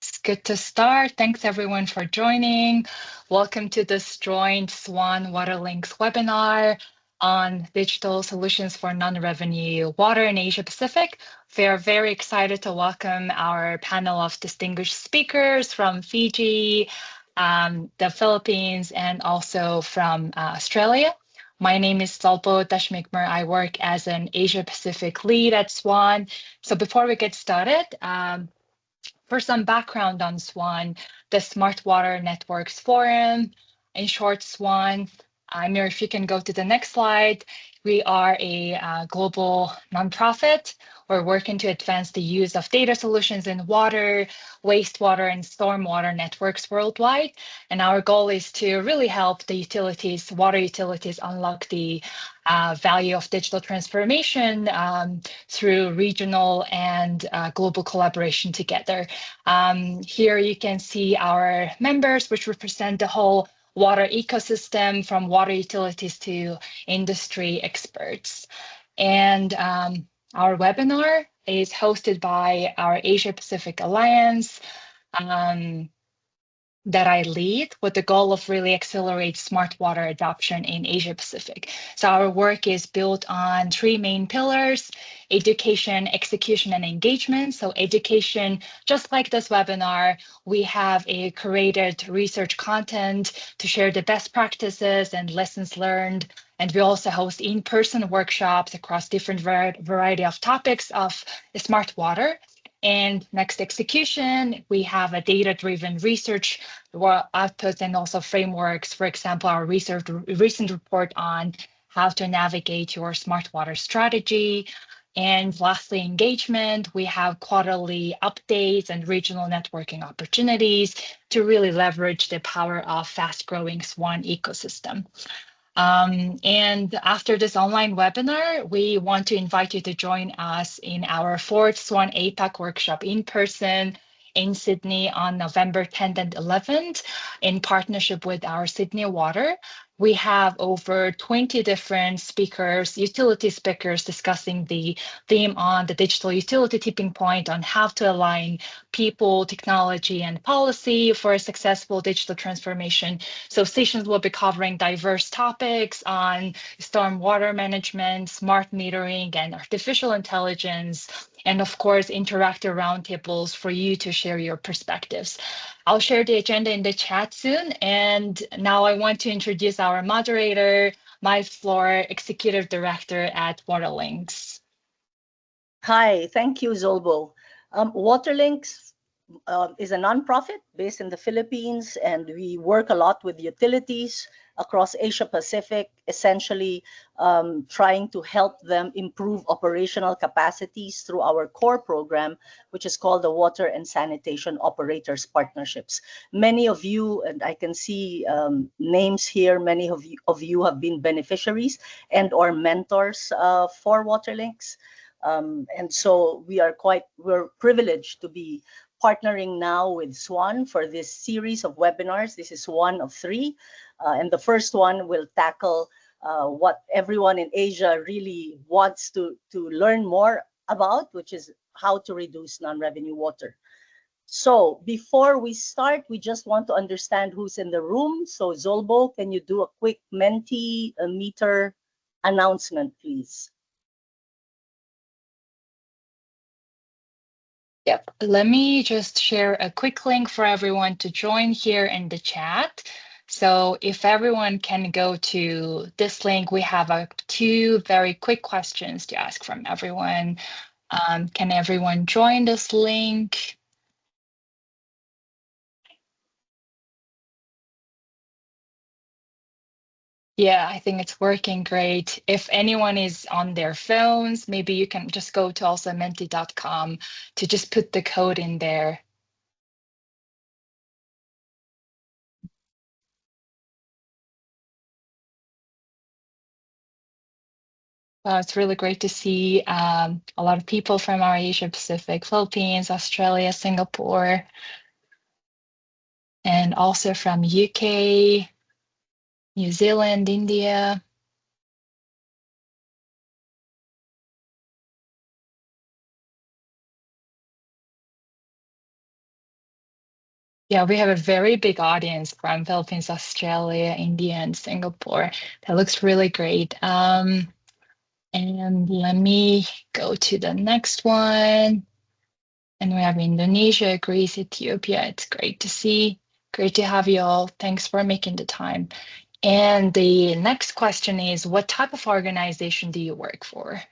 It's good to start. Thanks everyone for joining. Welcome to this joint SWAN-WaterLinks webinar on digital solutions for non-revenue water in Asia Pacific. We are very excited to welcome our panel of distinguished speakers from Fiji, the Philippines, and also from Australia. My name is Zolpo Tashmikmer. I work as an Asia Pacific lead at SWAN. So before we get started, for some background on SWAN, the Smart Water Networks Forum, in short, SWAN. Amir, if you can go to the next slide. We are a global nonprofit. We're working to advance the use of data solutions in water, wastewater, and stormwater networks worldwide. And our goal is to really help the utilities, water utilities, unlock the value of digital transformation through regional and global collaboration together. Here you can see our members, which represent the whole water ecosystem from water utilities to industry experts. And our webinar is hosted by our Asia Pacific Alliance that I lead with the goal of really accelerate smart water adoption in Asia Pacific. So our work is built on three main pillars: education, execution, and engagement. So education, just like this webinar, we have a curated research content to share the best practices and lessons learned. And we also host in-person workshops across different variety of topics of smart water. And next, execution, we have a data-driven research output and also frameworks. For example, our recent report on how to navigate your smart water strategy. And lastly, engagement, we have quarterly updates and regional networking opportunities to really leverage the power of fast-growing SWAN ecosystem. And after this online webinar, we want to invite you to join us in our fourth SWAN APAC workshop in person in Sydney on November 10th and 11th in partnership with our Sydney Water. We have over 20 different speakers, utility speakers, discussing the theme on the digital utility tipping point on how to align people, technology, and policy for a successful digital transformation. So sessions will be covering diverse topics on stormwater management, smart metering, and artificial intelligence, and of course, interactive roundtables for you to share your perspectives. I'll share the agenda in the chat soon. And now I want to introduce our moderator, Flor, Executive Director at WaterLinks. Hi, thank you, Zolbo. WaterLinks is a nonprofit based in the Philippines, and we work a lot with utilities across Asia Pacific, essentially trying to help them improve operational capacities through our core program, which is called the Water and Sanitation Operators Partnerships. Many of you, and I can see names here, many of you have been beneficiaries and or mentors for WaterLinks. And so we're privileged to be partnering now with SWAN for this series of webinars. This is one of three. And the first one will tackle what everyone in Asia really wants to learn more about, which is how to reduce non-revenue water. So before we start, we just want to understand who's in the room. So Zolbo, can you do a quick Mentimeter announcement, please? Yep, let me just share a quick link for everyone to join here in the chat. So if everyone can go to this link, we have two very quick questions to ask from everyone. Can everyone join this link? Yeah, I think it's working great. If anyone is on their phones, maybe you can just go to also menti.com to just put the code in there. It's really great to see a lot of people from our Asia Pacific, Philippines, Australia, Singapore, and also from UK, New Zealand, India. Yeah, we have a very big audience from Philippines, Australia, India, and Singapore. That looks really great. And let me go to the next one. And we have Indonesia, Greece, Ethiopia. It's great to see. Great to have you all. Thanks for making the time. And the next question is, what type of organization do you work for?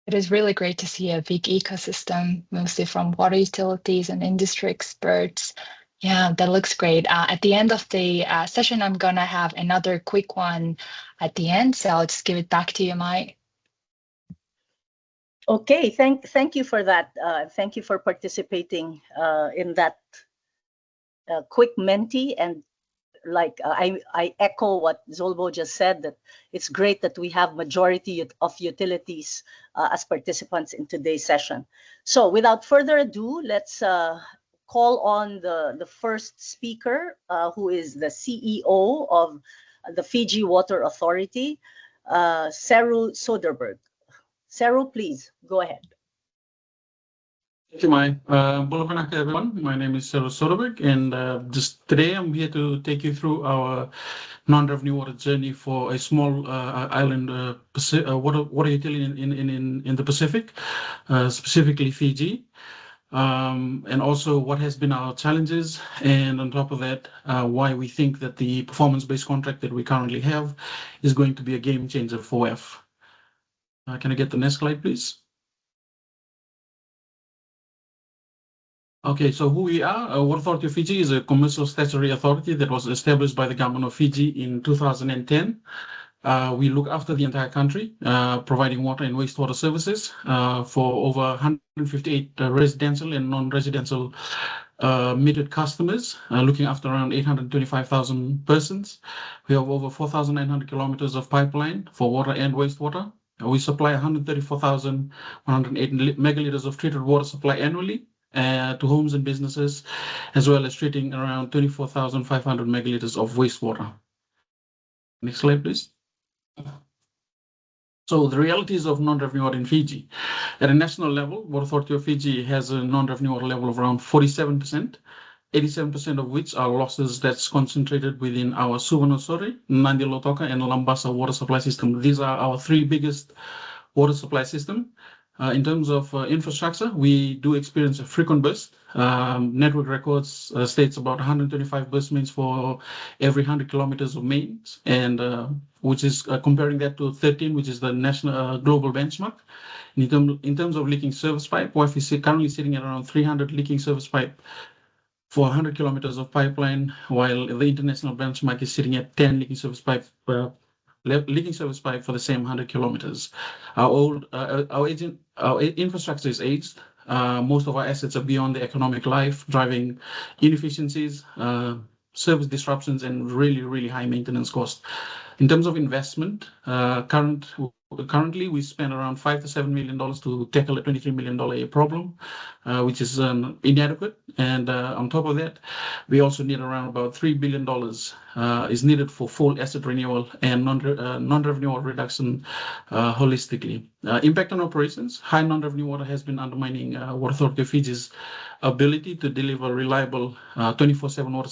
It is really great to see a big ecosystem, mostly from water utilities and industry experts. Yeah, that looks great. At the end of the session, I'm going to have another quick one at the end. So I'll just give it back to you, Mai. Okay, thank you for that. Thank you for participating in that quick Menti. And like I echo what Zolbo just said, that it's great that we have majority of utilities as participants in today's session. So without further ado, let's call on the first speaker, who is the CEO of the Fiji Water Authority, Seru Soderberg. Seru, please go ahead. Thank you, Mai. Bulavanaka, everyone. My name is Seru Soderberg, and just today I'm here to take you through our non-revenue water journey for a small island water utility in the Pacific, specifically Fiji, and also what has been our challenges, and on top of that, why we think that the performance-based contract that we currently have is going to be a game changer for WEF. Can I get the next slide, please? Okay, so who we are, Water Authority of Fiji is a commercial statutory authority that was established by the government of Fiji in 2010. We look after the entire country, providing water and wastewater services for over 158 residential and non-residential metered customers, looking after around 825,000 persons. We have over 4,900 kilometers of pipeline for water and wastewater. We supply 134,108 megaliters of treated water supply annually to homes and businesses, as well as treating around 24,500 megaliters of wastewater. Next slide, please. So the realities of non-revenue water in Fiji. At a national level, Water Authority of Fiji has a non-revenue water level of around 47%, 87% of which are losses that's concentrated within our Suvarnasori, Nandi Lotoka, and Lambasa water supply system. These are our three biggest water supply system. In terms of infrastructure, we do experience a frequent burst. Network records states about 125 burst mains for every 100 kilometers of mains, and which is comparing that to 13, which is the national global benchmark. In terms of leaking service pipe, WEF is currently sitting at around 300 leaking service pipe for 100 kilometers of pipeline, while the international benchmark is sitting at 10 leaking service pipe for the same 100 kilometers. Our infrastructure is aged. Most of our assets are beyond the economic life, driving inefficiencies, service disruptions, and really high maintenance costs. In terms of investment, currently we spend around $5 to $7 million to tackle a $23 million problem, which is inadequate. And on top of that, we also need around about $3 billion is needed for full asset renewal and non-revenue water reduction holistically. Impact on operations. High non-revenue water has been undermining Water Authority of Fiji's ability to deliver reliable 24/7 water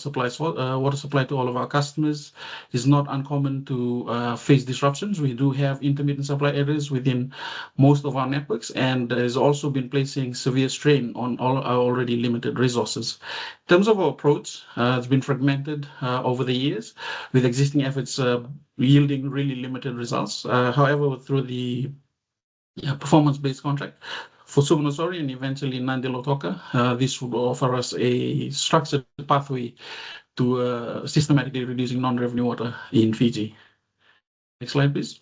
supply to all of our customers. Is not uncommon to face disruptions. We do have intermittent supply areas within most of our networks, and has also been placing severe strain on all our already limited resources. In terms of our approach, it's been fragmented over the years, with existing efforts yielding really limited results. However, through the performance-based contract for Suvarnasori and eventually Nandi Lotoka, this would offer us a structured pathway to systematically reducing non-revenue water in Fiji. Next slide, please.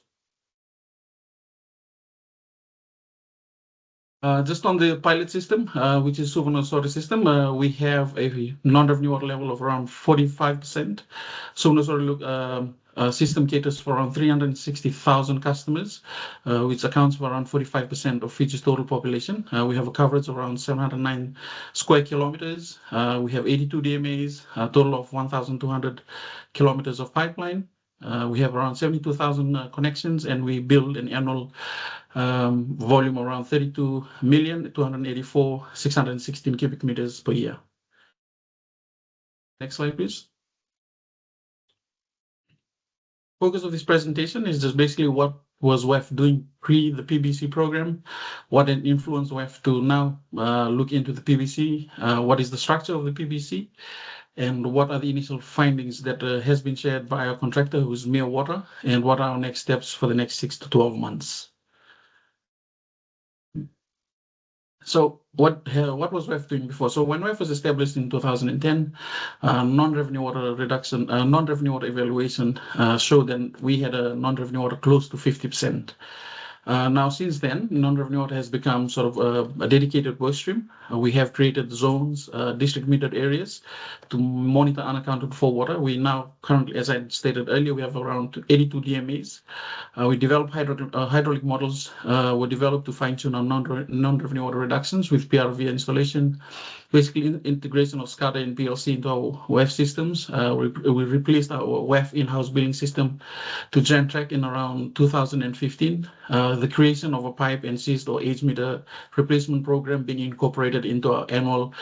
Just on the pilot system, which is SWAN-WaterLinks system, we have a non-revenue water level of around 45%. SWAN-WaterLinks system caters for around 360,000 customers, which accounts for around 45% of Fiji's total population. We have a coverage of around 709 square kilometers. We have 82 DMAs, a total of 1,200 kilometers of pipeline. We have around 72,000 connections, and we build an annual volume around 32,284,616 cubic meters per year. Next slide, please. Focus of this presentation is just basically what was WEF doing pre the PBC program, what had influenced WEF to now look into the PBC, what is the structure of the PBC, and what are the initial findings that has been shared by our contractor, who is Mere Water, and what are our next steps for the next 6 to 12 months. So what was WEF doing before? So when WEF was established in 2010, non-revenue water reduction, non-revenue water evaluation showed that we had a non-revenue water close to 50%. Now, since then, non-revenue water has become sort of a dedicated work stream. We have created zones, district metered areas to monitor unaccounted for water. We now currently, as I stated earlier, we have around 82 DMAs. We develop hydraulic models were developed to fine-tune our non-revenue water reductions with PRV installation, basically integration of SCADA and PLC into our WEF systems. We replaced our WEF in-house billing system to Gentrack in around 2015. The creation of a pipe and cyst or age meter replacement program being incorporated into our annual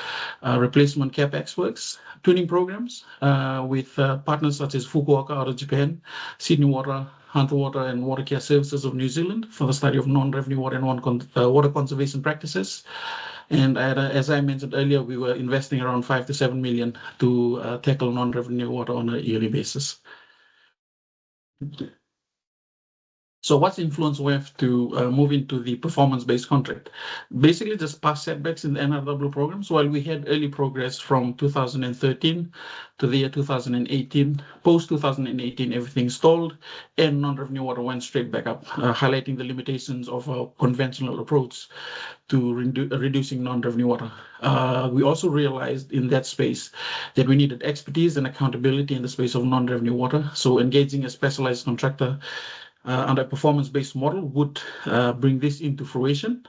replacement CapEx works, tuning programs with partners such as Fukuoka out of Japan, Sydney Water, Hunter Water, and Water Care Services of New Zealand for the study of non-revenue water and water conservation practices. And as I mentioned earlier, we were investing around 5 to 7 million to tackle non-revenue water on a yearly basis. So what's influenced WEF to move into the performance-based contract? Basically, just past setbacks in the NRW programs. While we had early progress from 2013 to the year 2018, post-2018, everything stalled, and non-revenue water went straight back up, highlighting the limitations of our conventional approach to reducing non-revenue water. We also realized in that space that we needed expertise and accountability in the space of non-revenue water. So engaging a specialized contractor under a performance-based model would bring this into fruition.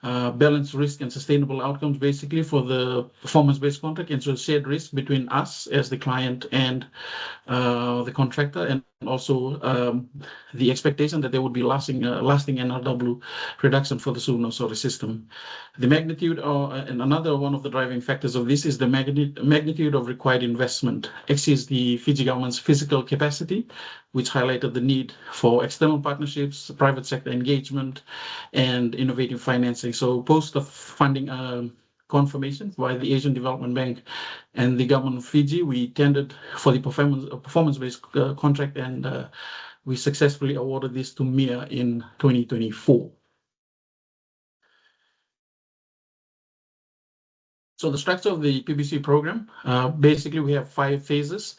Balance risk and sustainable outcomes basically for the performance-based contract, and so shared risk between us as the client and the contractor, and also the expectation that there would be lasting NRW reduction for the SWAN-WaterLinks system. The magnitude, and another one of the driving factors of this is the magnitude of required investment exceeds the Fiji government's physical capacity, which highlighted the need for external partnerships, private sector engagement, and innovative financing. So post the funding confirmation by the Asian Development Bank and the government of Fiji, we tendered for the performance-based contract, and we successfully awarded this to MIA in 2024. So the structure of the PBC program, basically we have 5 phases.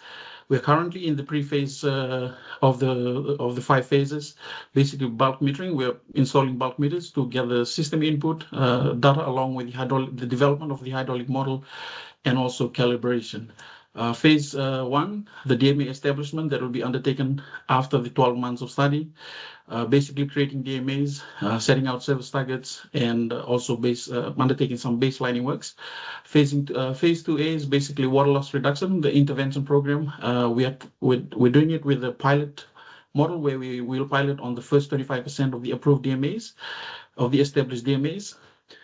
We're currently in the pre-phase of the 5 phases. Basically, bulk metering. We're installing bulk meters to gather system input data along with the development of the hydraulic model and also calibration. Phase 1, the DMA establishment that will be undertaken after the 12 months of study. Basically creating DMAs, setting out service targets, and also undertaking some baselining works. Phase 2A is basically water loss reduction, the intervention program. We're doing it with a pilot model where we will pilot on the first 25% of the approved DMAs, of the established DMAs,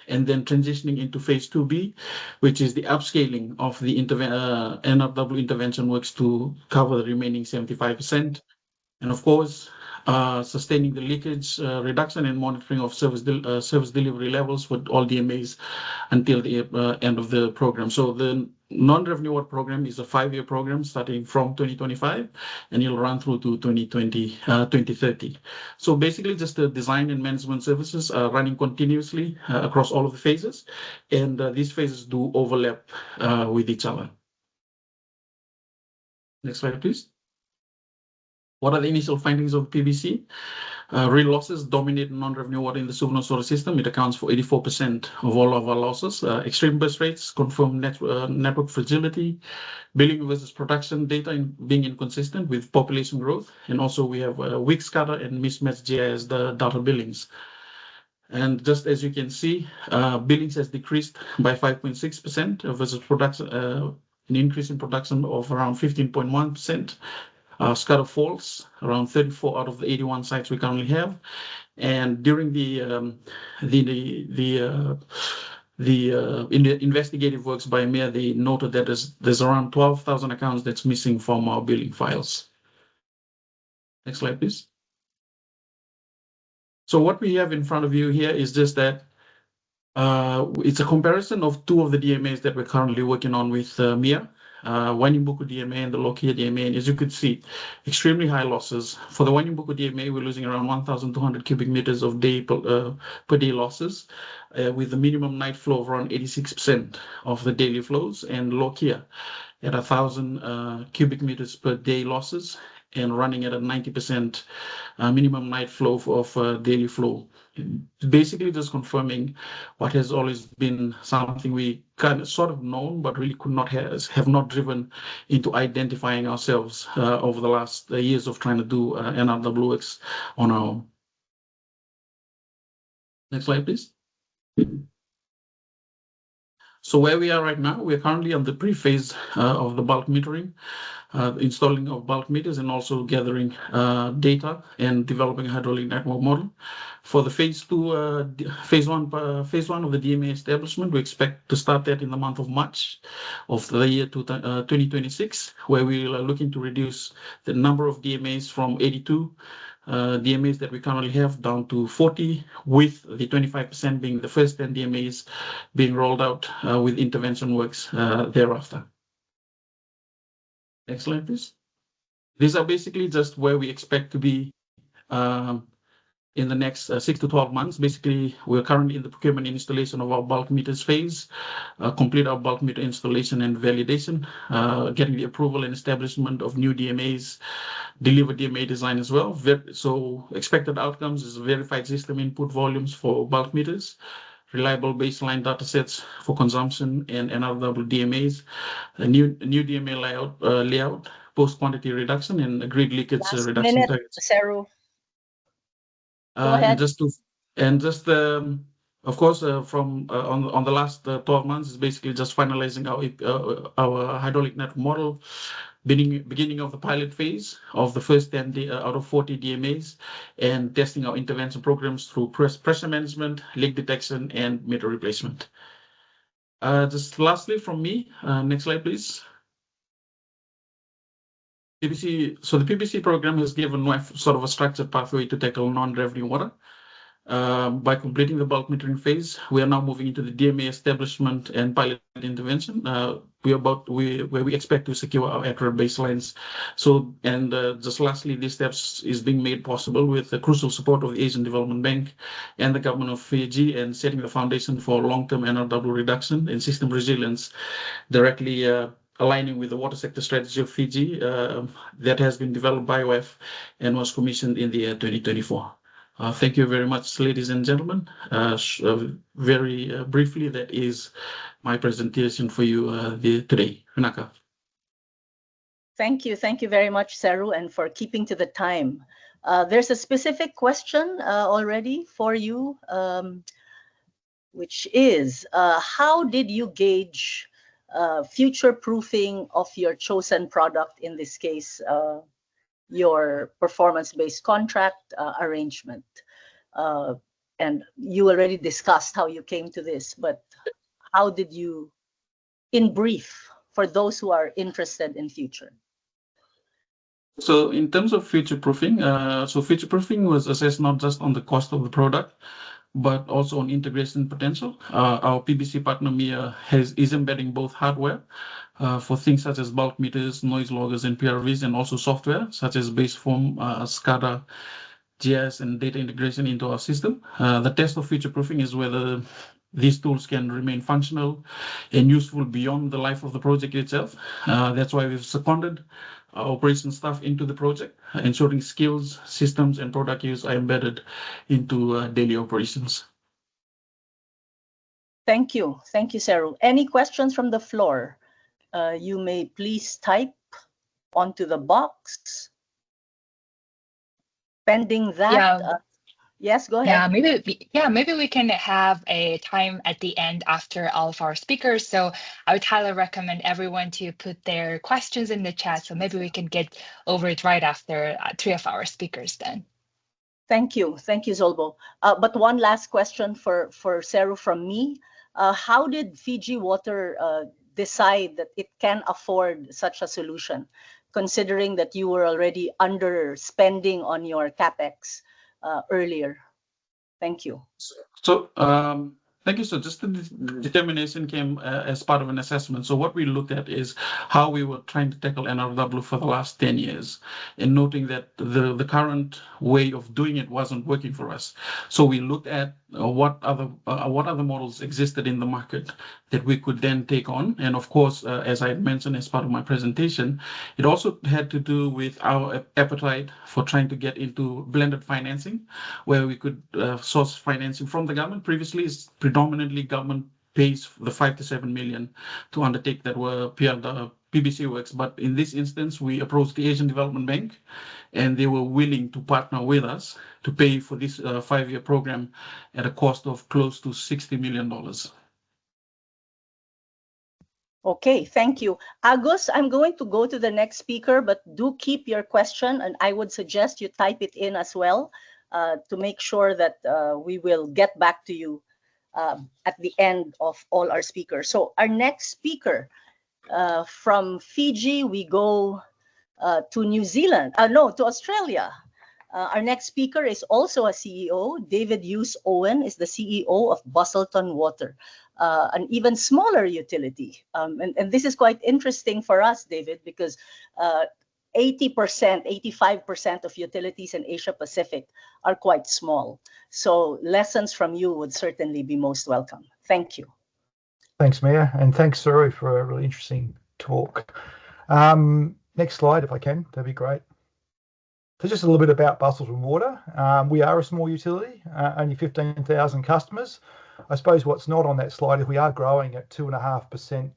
and then transitioning into phase 2B, which is the upscaling of the NRW intervention works to cover the remaining 75%. And of course, sustaining the leakage reduction and monitoring of service delivery levels for all DMAs until the end of the program. So the non-revenue water program is a 5-year program starting from 2025, and it'll run through to 2030. So basically just the design and management services are running continuously across all of the phases, and these phases do overlap with each other. Next slide, please. What are the initial findings of PBC? Real losses dominate non-revenue water in the Suvarnasura system. It accounts for 84% of all of our losses. Extreme burst rates confirm network fragility, billing versus production data being inconsistent with population growth. And also we have weak SCADA and mismatched GIS, the data billings. And just as you can see, billings has decreased by 5.6% versus production, an increase in production of around 15.1%. SCADA falls around 34 out of the 81 sites we currently have. And during the investigative works by MEA, they noted that there's around 12,000 accounts that's missing from our billing files. Next slide, please. So what we have in front of you here is just that it's a comparison of two of the DMAs that we're currently working on with MEA. Wanyimbuku DMA and the Lokia DMA, and as you could see, extremely high losses. For the Wanyimbuku DMA, we're losing around 1,200 cubic meters of day per day losses, with the minimum night flow of around 86% of the daily flows, and Lokia at 1,000 cubic meters per day losses and running at a 90% minimum night flow of daily flow. Basically just confirming what has always been something we kind of sort of known, but really could not have not driven into identifying ourselves over the last years of trying to do NRW works on our own. Next slide, please. So where we are right now, we are currently on the pre-phase of the bulk metering, installing of bulk meters, and also gathering data and developing a hydraulic network model. For the phase one of the DMA establishment, we expect to start that in the month of March of the year 2026, where we are looking to reduce the number of DMAs from 82 DMAs that we currently have down to 40, with the 25% being the first 10 DMAs being rolled out with intervention works thereafter. Next slide, please. These are basically just where we expect to be in the next 6 to 12 months. Basically, we're currently in the procurement and installation of our bulk meters phase, complete our bulk meter installation and validation, getting the approval and establishment of new DMAs, deliver DMA design as well. So expected outcomes is verified system input volumes for bulk meters, reliable baseline data sets for consumption and NRW DMAs, a new DMA layout, post-quantity reduction, and agreed leakage reduction targets. Seru. Go ahead. Of course, from on the last 12 months is basically just finalizing our hydraulic network model, beginning of the pilot phase of the first 10 out of 40 DMAs, and testing our intervention programs through pressure management, leak detection, and meter replacement. Just lastly from me, next slide, please. PPC. So the PPC program has given sort of a structured pathway to tackle non-revenue water. By completing the bulk metering phase, we are now moving into the DMA establishment and pilot intervention. Where we expect to secure our accurate baselines. So, and just lastly, these steps is being made possible with the crucial support of the Asian Development Bank and the government of Fiji, and setting the foundation for long-term NRW reduction and system resilience, directly aligning with the water sector strategy of Fiji that has been developed by WEF and was commissioned in the year 2024. Thank you very much, ladies and gentlemen. Very briefly, that is my presentation for you today. Renaka. Thank you very much, Seru, and for keeping to the time. There's a specific question already for you, which is, how did you gauge future proofing of your chosen product, in this case, your performance-based contract arrangement? And you already discussed how you came to this, but how did you, in brief, for those who are interested in future? So in terms of future proofing, future proofing was assessed not just on the cost of the product, but also on integration potential. Our PBC partner MEA is embedding both hardware for things such as bulk meters, noise loggers, and PRVs, and also software such as baseform, SCADA, GIS, and data integration into our system. The test of future proofing is whether these tools can remain functional and useful beyond the life of the project itself. That's why we've seconded our operations staff into the project, ensuring skills, systems, and product use are embedded into daily operations. Thank you, Seru. Any questions from the floor? You may please type onto the box. Pending that, yes, go ahead. Maybe we can have a time at the end after all of our speakers. So I would highly recommend everyone to put their questions in the chat. So maybe we can get over it right after 3 of our speakers then. Thank you, Zolbo. But one last question for Seru from me. How did Fiji Water decide that it can afford such a solution, considering that you were already underspending on your CapEx earlier? Thank you. So thank you. So just the determination came as part of an assessment. So what we looked at is how we were trying to tackle NRW for the last 10 years and noting that the current way of doing it wasn't working for us. So we looked at what other models existed in the market that we could then take on. And of course, as I mentioned as part of my presentation, it also had to do with our appetite for trying to get into blended financing, where we could source financing from the government. Previously, it's predominantly government pays the 5 to 7 million to undertake that were PBC works. But in this instance, we approached the Asian Development Bank, and they were willing to partner with us to pay for this 5-year program at a cost of close to $60 million. Okay, thank you. Agus, I'm going to go to the next speaker, but do keep your question, and I would suggest you type it in as well to make sure that we will get back to you at the end of all our speakers. So our next speaker from Fiji, we go to New Zealand, to Australia. Our next speaker is also a CEO. David Hughes-Owen is the CEO of Busselton Water, an even smaller utility. And this is quite interesting for us, David, because 80%, 85% of utilities in Asia Pacific are quite small. So lessons from you would certainly be most welcome. Thank you. Thanks, Mia, and thanks, Seru, for a really interesting talk. Next slide, if I can, that'd be great. So just a little bit about Busselton Water. We are a small utility, only 15,000 customers. I suppose what's not on that slide is we are growing at 2.5%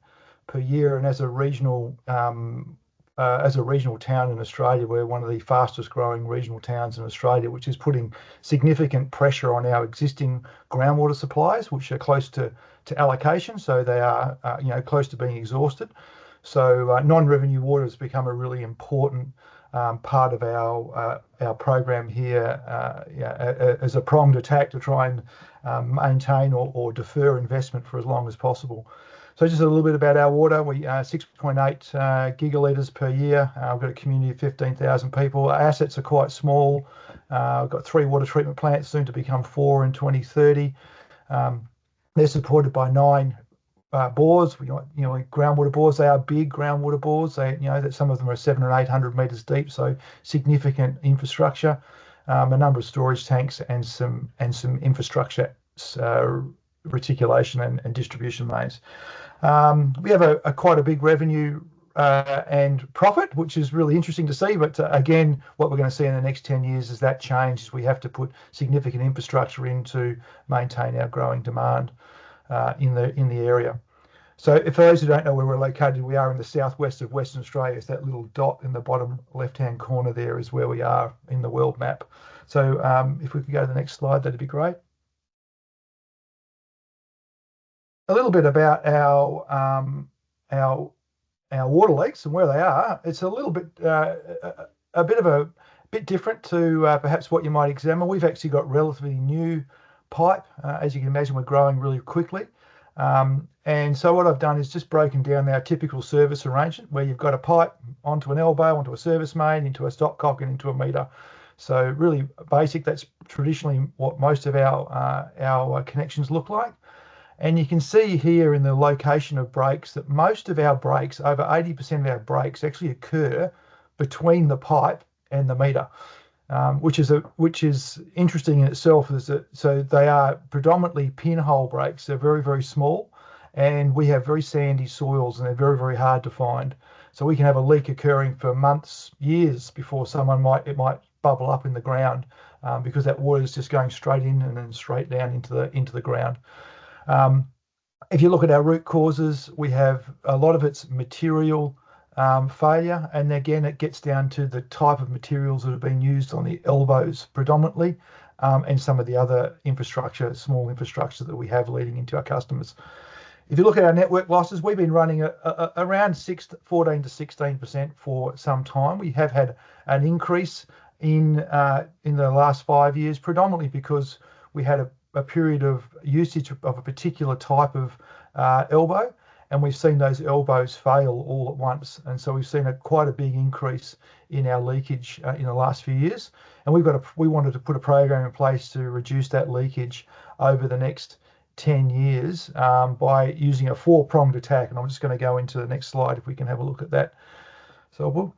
per year, and as a regional town in Australia, we're one of the fastest growing regional towns in Australia, which is putting significant pressure on our existing groundwater supplies, which are close to allocation, so they are close to being exhausted. So non-revenue water has become a really important part of our program here as a pronged attack to try and maintain or defer investment for as long as possible. So just a little bit about our water. We 6.8 gigalitres per year. We've got a community of 15,000 people. Our assets are quite small. We've got 3 water treatment plants, soon to become 4 in 2030. They're supported by 9 bores. We got groundwater bores. They are big groundwater bores. That some of them are 700 and 800 metres deep, so significant infrastructure. A number of storage tanks and some infrastructure reticulation and distribution lanes. We have quite a big revenue and profit, which is really interesting to see. But again, what we're going to see in the next 10 years is that change. We have to put significant infrastructure in to maintain our growing demand in the area. So for those who don't know where we're located, we are in the southwest of Western Australia. It's that little dot in the bottom left-hand corner there is where we are in the world map. So if we could go to the next slide, that'd be great. A little bit about our WaterLinks and where they are. It's a little bit a bit different to perhaps what you might examine. We've actually got relatively new pipe. As you can imagine, we're growing really quickly. And so what I've done is just broken down our typical service arrangement where you've got a pipe onto an elbow, onto a service main, into a stopcock and into a meter. So really basic. That's traditionally what most of our connections look like. And you can see here in the location of breaks that most of our breaks, over 80% of our breaks, actually occur between the pipe and the meter. which is interesting in itself. So they are predominantly pinhole breaks. They're very, very small, and we have very sandy soils, and they're very, very hard to find. So we can have a leak occurring for months, years before it might bubble up in the ground, because that water is just going straight in and then straight down into the ground. If you look at our root causes, we have a lot of it's material failure, and again it gets down to the type of materials that have been used on the elbows predominantly, and some of the other small infrastructure that we have leading into our customers. If you look at our network losses, we've been running around 14 to 16% for some time. We have had an increase in the last 5 years, predominantly because we had a period of usage of a particular type of elbow, and we've seen those elbows fail all at once, and so we've seen quite a big increase in our leakage in the last few years. And we wanted to put a program in place to reduce that leakage over the next 10 years by using a 4-pronged attack, and I'm just going to go into the next slide if we can have a look at that. So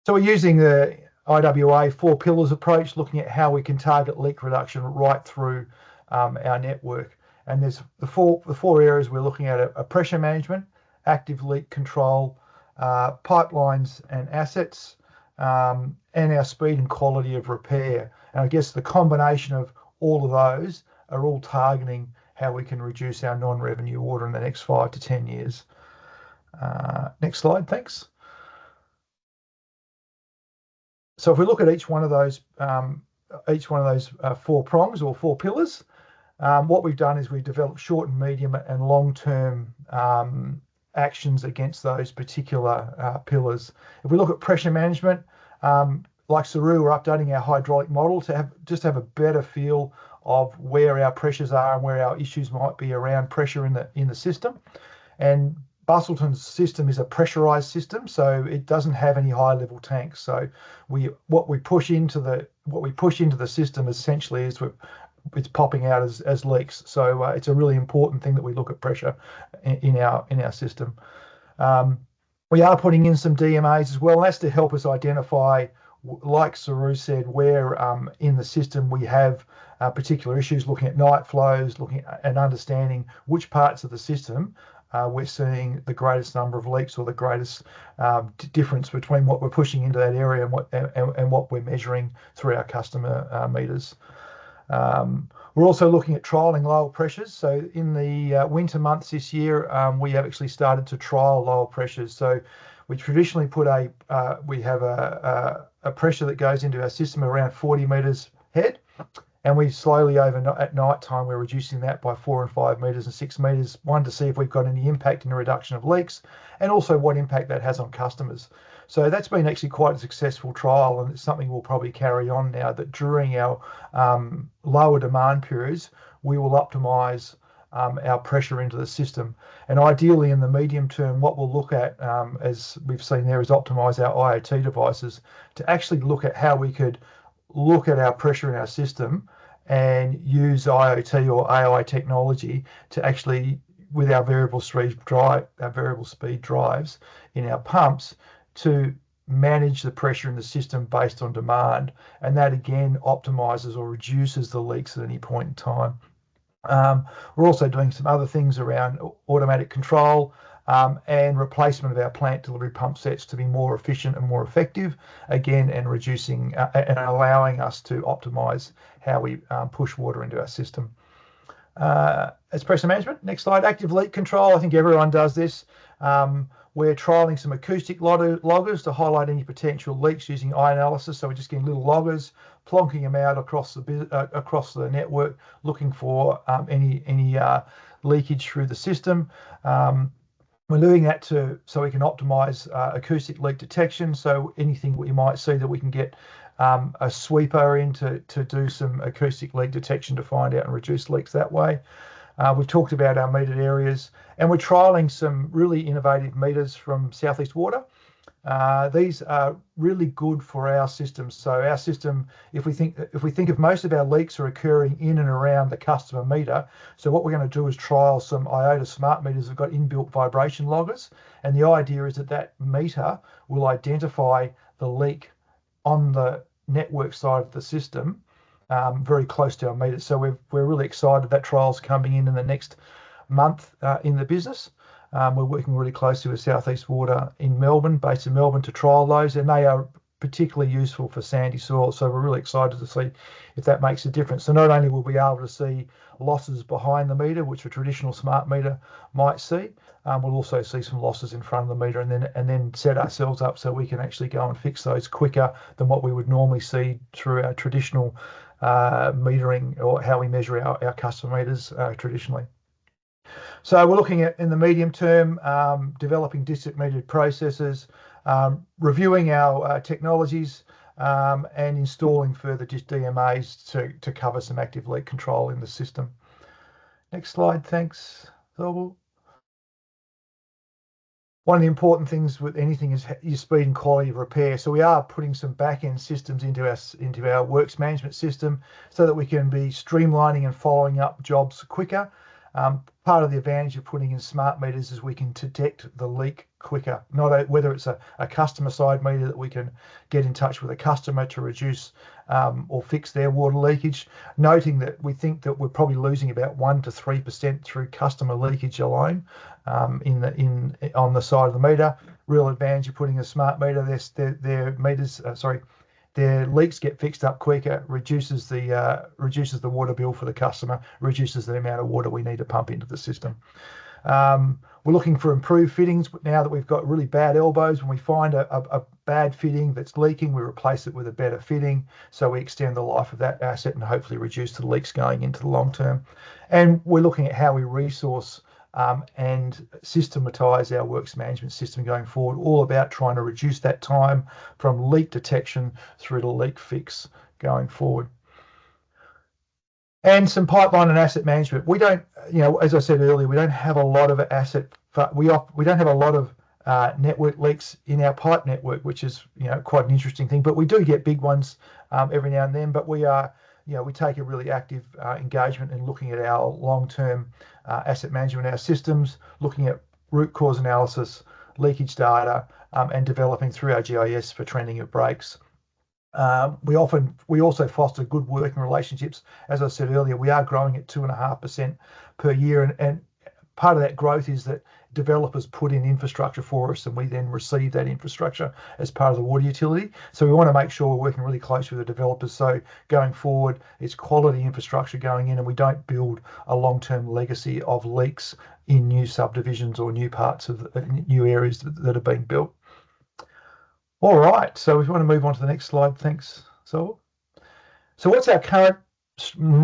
we're using the IWA 4 pillars approach, looking at how we can target leak reduction right through our network. And there's the four areas we're looking at are pressure management, active leak control, pipelines and assets, and our speed and quality of repair. And I guess the combination of all of those are all targeting how we can reduce our non-revenue water in the next 5 to 10 years. Next slide, thanks. So if we look at each one of those 4 prongs or 4 pillars, what we've done is we've developed short and medium and long-term actions against those particular pillars. If we look at pressure management, like Seru, we're updating our hydraulic model to have a better feel of where our pressures are and where our issues might be around pressure in the system. And Busselton's system is a pressurized system, so it doesn't have any high-level tanks. So what we push into the system essentially is it's popping out as leaks. So it's a really important thing that we look at pressure in our system. We are putting in some DMAs as well, and that's to help us identify, like Seru said, where in the system we have particular issues, looking at night flows, looking at and understanding which parts of the system we're seeing the greatest number of leaks or the greatest difference between what we're pushing into that area and what we're measuring through our customer meters. We're also looking at trialling lower pressures. So in the winter months this year, we have actually started to trial lower pressures. So we traditionally we have a pressure that goes into our system around 40 meters head, and we slowly at night time we're reducing that by 4 and 5 meters and 6 meters. One, to see if we've got any impact in the reduction of leaks, and also what impact that has on customers. So that's been actually quite a successful trial, and it's something we'll probably carry on now, that during our lower demand periods, we will optimize our pressure into the system. And ideally in the medium term, what we'll look at, as we've seen there, is optimize our IoT devices to actually look at how we could look at our pressure in our system and use IoT or AI technology to actually, with our variable speed drives in our pumps, to manage the pressure in the system based on demand, and that again optimizes or reduces the leaks at any point in time. We're also doing some other things around automatic control and replacement of our plant delivery pump sets to be more efficient and more effective, again, and reducing and allowing us to optimize how we push water into our system. As pressure management, next slide, active leak control. I think everyone does this. We're trialing some acoustic loggers to highlight any potential leaks using eye analysis. So we're just getting little loggers, plonking them out across the network, looking for any leakage through the system. We're doing that so we can optimize acoustic leak detection. So anything we might see that we can get a sweeper in to do some acoustic leak detection to find out and reduce leaks that way. We've talked about our metered areas, and we're trialling some really innovative meters from Southeast Water. These are really good for our system. So our system, if we think of most of our leaks are occurring in and around the customer meter, so what we're going to do is trial some IOTA smart meters that have got inbuilt vibration loggers, and the idea is that meter will identify the leak on the network side of the system, very close to our meters. So we're really excited that trial's coming in the next month in the business. We're working really closely with South East Water in Melbourne, based in Melbourne, to trial those, and they are particularly useful for sandy soil. So we're really excited to see if that makes a difference. So not only will we be able to see losses behind the meter, which a traditional smart meter might see, we'll also see some losses in front of the meter, and then set ourselves up so we can actually go and fix those quicker than what we would normally see through our traditional metering, or how we measure our customer meters traditionally. So we're looking at, in the medium term, developing district metered processes, reviewing our technologies, and installing further DMAs to cover some active leak control in the system. Next slide, thanks, Thorvald. One of the important things with anything is your speed and quality of repair. So we are putting some back-end systems into our works management system so that we can be streamlining and following up jobs quicker. Part of the advantage of putting in smart meters is we can detect the leak quicker, whether it's a customer side meter that we can get in touch with a customer to reduce or fix their water leakage, noting that we think that we're probably losing about 1 to 3% through customer leakage alone on the side of the meter. Real advantage of putting a smart meter, their leaks get fixed up quicker, reduces the water bill for the customer, reduces the amount of water we need to pump into the system. We're looking for improved fittings now that we've got really bad elbows. When we find a bad fitting that's leaking, we replace it with a better fitting, so we extend the life of that asset and hopefully reduce the leaks going into the long term. And we're looking at how we resource and systematize our works management system going forward, all about trying to reduce that time from leak detection through to leak fix going forward. And some pipeline and asset management. We don't, as I said earlier, we don't have a lot of we don't have a lot of network leaks in our pipe network, which is quite an interesting thing. But we do get big ones every now and then. But we are, we take a really active engagement in looking at our long-term asset management, our systems, looking at root cause analysis, leakage data, and developing through our GIS for trending of breaks. We also foster good working relationships. As I said earlier, we are growing at 2.5% per year, and part of that growth is that developers put in infrastructure for us, and we then receive that infrastructure as part of the water utility. So we want to make sure we're working really closely with the developers, so going forward it's quality infrastructure going in, and we don't build a long-term legacy of leaks in new subdivisions or new parts of new areas that are being built. All right, so if you want to move on to the next slide, thanks, So what's our current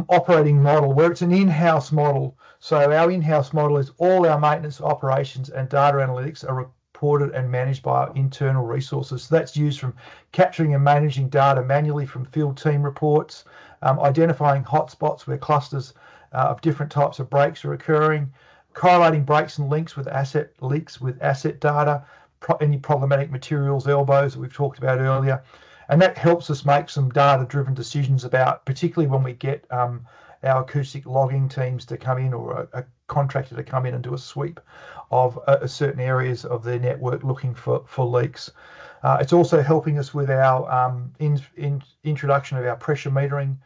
operating model? Where it's an in-house model. So our in-house model is all our maintenance, operations, and data analytics are reported and managed by our internal resources. So that's used from capturing and managing data manually from field team reports, identifying hotspots where clusters of different types of breaks are occurring, correlating breaks and links with asset leaks with asset data, any problematic materials, elbows that we've talked about earlier. And that helps us make some data-driven decisions about, particularly when we get our acoustic logging teams to come in, or a contractor to come in and do a sweep of certain areas of their network looking for leaks. It's also helping us with our introduction of our pressure metering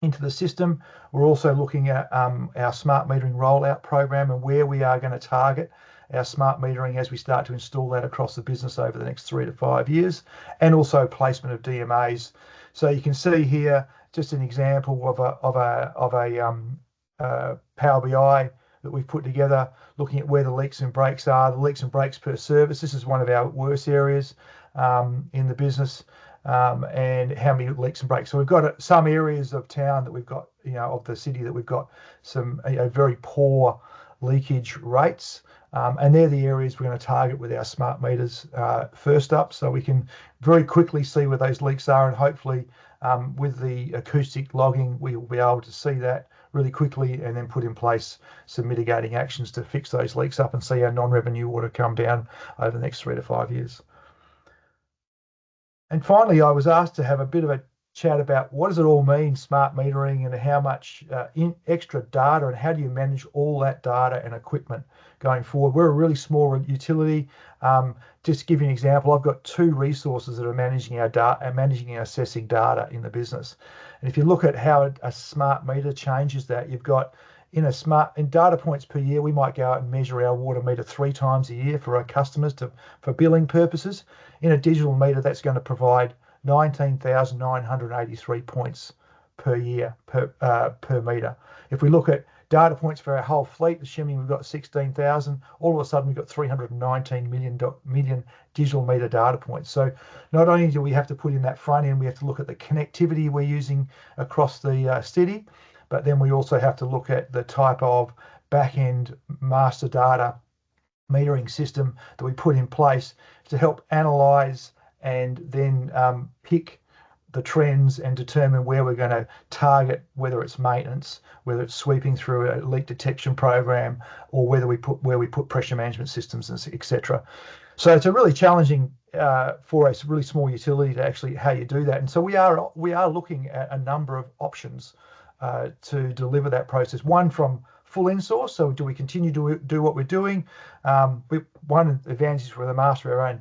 into the system. We're also looking at our smart metering rollout program and where we are going to target our smart metering as we start to install that across the business over the next 3 to 5 years, and also placement of DMAs. So you can see here just an example of a Power BI that we've put together, looking at where the leaks and breaks are, the leaks and breaks per service. This is one of our worst areas in the business, and how many leaks and breaks. So we've got some areas of town that we've got, of the city, that we've got some very poor leakage rates. And they're the areas we're going to target with our smart meters first up, so we can very quickly see where those leaks are, and hopefully with the acoustic logging we will be able to see that really quickly, and then put in place some mitigating actions to fix those leaks up and see our non-revenue water come down over the next 3 to 5 years. And finally, I was asked to have a bit of a chat about what does it all mean, smart metering, and how much extra data and how do you manage all that data and equipment going forward. We're a really small utility. Just to give you an example, I've got 2 resources that are managing our data and managing and assessing data in the business. And if you look at how a smart meter changes that, you've got in data points per year, we might go out and measure our water meter 3 times a year for our customers for billing purposes. In a digital meter, that's going to provide 19,983 points per year per meter. If we look at data points for our whole fleet, assuming we've got 16,000, all of a sudden we've got 319 million digital meter data points. So not only do we have to put in that front end, we have to look at the connectivity we're using across the city, but then we also have to look at the type of back-end master data metering system that we put in place to help analyze and then pick the trends and determine where we're going to target, whether it's maintenance, whether it's sweeping through a leak detection program, or where we put pressure management systems, etc. So it's a really challenging for a really small utility to actually how you do that. And so we are looking at a number of options to deliver that process. One from full in-source. So do we continue to do what we're doing? One advantage is we're the master of our own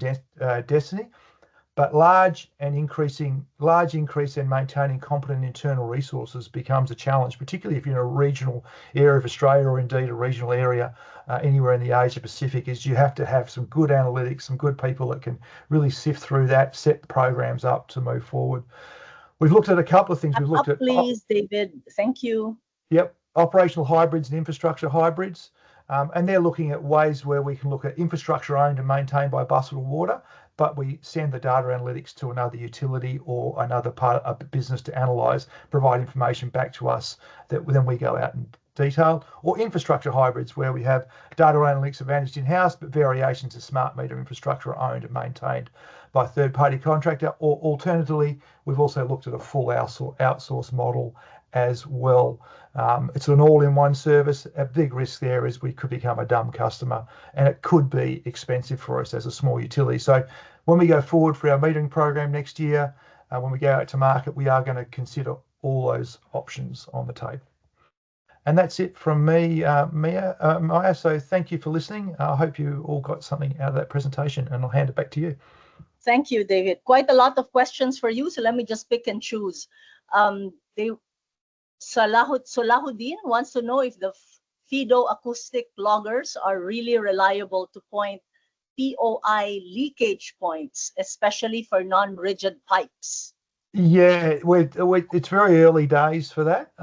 destiny. But large increase in maintaining competent internal resources becomes a challenge, particularly if you're in a regional area of Australia or indeed a regional area anywhere in the Asia Pacific. Is you have to have some good analytics, some good people that can really sift through that, set programs up to move forward. We've looked at a couple of things. We've looked at please, David. Thank you. Yep, operational hybrids and infrastructure hybrids. And they're looking at ways where we can look at infrastructure owned and maintained by Busselton Water, but we send the data analytics to another utility or another part of the business to analyse, provide information back to us that then we go out and detail. Or infrastructure hybrids where we have data analytics managed in-house, but variations of smart meter infrastructure are owned and maintained by a third-party contractor. Or alternatively, we've also looked at a full outsource model as well. It's an all-in-one service. A big risk there is we could become a dumb customer, and it could be expensive for us as a small utility. So when we go forward for our metering program next year, when we go out to market, we are going to consider all those options on the table. And that's it from me, Maya. So thank you for listening. I hope you all got something out of that presentation, and I'll hand it back to you. Thank you, David. Quite a lot of questions for you, so let me just pick and choose. Salahuddin wants to know if the FIDO acoustic loggers are really reliable to point POI leakage points, especially for non-rigid pipes. Yeah, it's very early days for that.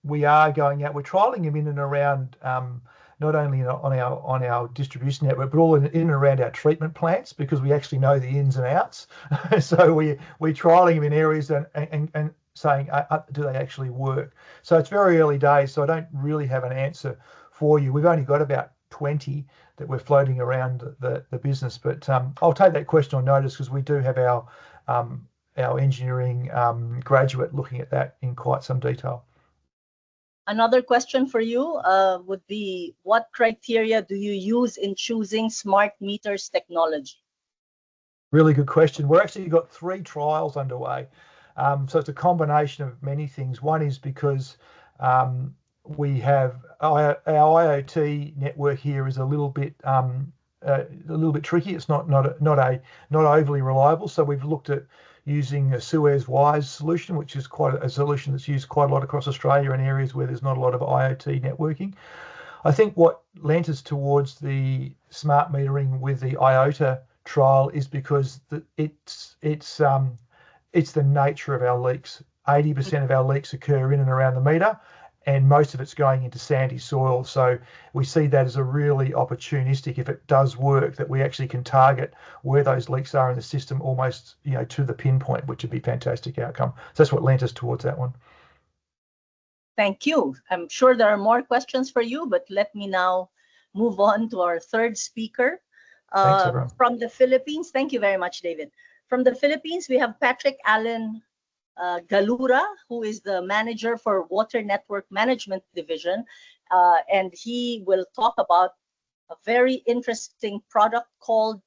We are going out. We're trialing them in and around not only on our distribution network, but all in and around our treatment plants, because we actually know the ins and outs. So we're trialing them in areas and saying, do they actually work? So it's very early days, so I don't really have an answer for you. We've only got about 20 that we're floating around the business, but I'll take that question on notice, because we do have our engineering graduate looking at that in quite some detail. Another question for you would be, what criteria do you use in choosing smart meters technology? Really good question. We've actually got 3 trials underway. So it's a combination of many things. One is because we have our IoT network here is a little bit tricky. It's not overly reliable. So we've looked at using a Suez Wise solution, which is quite a solution that's used quite a lot across Australia in areas where there's not a lot of IoT networking. I think what lent us towards the smart metering with the IOTA trial is because it's the nature of our leaks. 80% of our leaks occur in and around the meter, and most of it's going into sandy soil. So we see that as a really opportunistic, if it does work, that we actually can target where those leaks are in the system almost, to the pinpoint, which would be a fantastic outcome. So that's what lent us towards that one. Thank you. I'm sure there are more questions for you, but let me now move on to our third speaker. Thanks, everyone. From the Philippines. Thank you very much, David. From the Philippines, we have Patrick Allen Galura, who is the manager for Water Network Management Division, and he will talk about a very interesting product called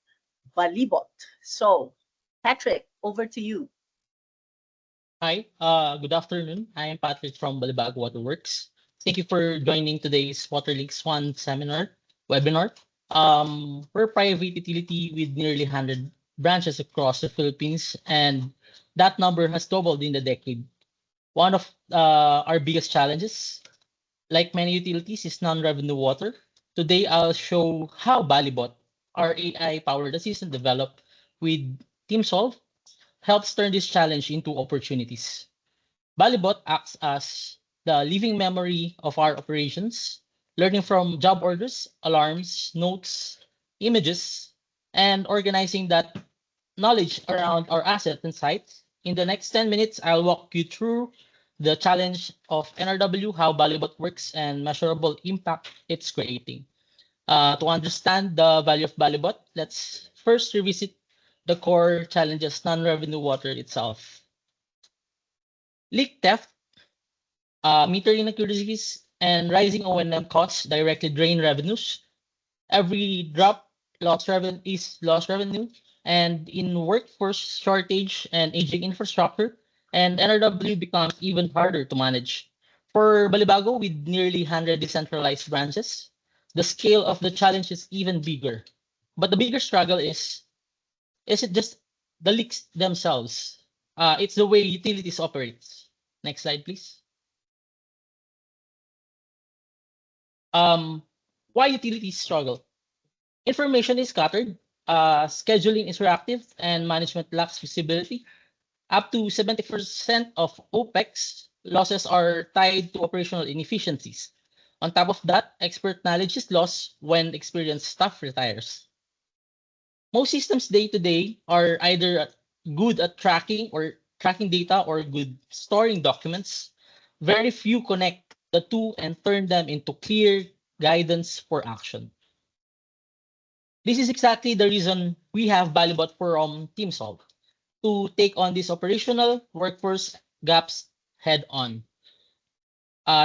Balibago. So, Patrick, over to you. Hi, good afternoon. I am Patrick from Balibago Waterworks. Thank you for joining today's WaterLinks SWAN webinar. We're a private utility with nearly 100 branches across the Philippines, and that number has doubled in the decade. One of our biggest challenges, like many utilities, is non-revenue water. Today, I'll show how Balibot, our AI-powered assistant developed with TeamSolve, helps turn this challenge into opportunities. Balibot acts as the living memory of our operations, learning from job orders, alarms, notes, images, and organizing that knowledge around our assets and sites. In the next 10 minutes, I'll walk you through the challenge of NRW, how Balibot works, and measurable impact it's creating. To understand the value of Balibot, let's first revisit the core challenges, non-revenue water itself. Leak theft, meter inaccuracies, and rising O&M costs directly drain revenues. Every drop is lost revenue, and in workforce shortage and aging infrastructure, and NRW becomes even harder to manage. For Balibago, with nearly 100 decentralized branches, the scale of the challenge is even bigger. But the bigger struggle is it just the leaks themselves? It's the way utilities operate. Next slide, please. Um, why utilities struggle? Information is scattered, scheduling is reactive, and management lacks visibility. Up to 70% of OPEX losses are tied to operational inefficiencies. On top of that, expert knowledge is lost when experienced staff retires. Most systems day to day are either good at tracking data or good storing documents. Very few connect the two and turn them into clear guidance for action. This is exactly the reason we have Balibot from TeamSolve to take on these operational workforce gaps head on.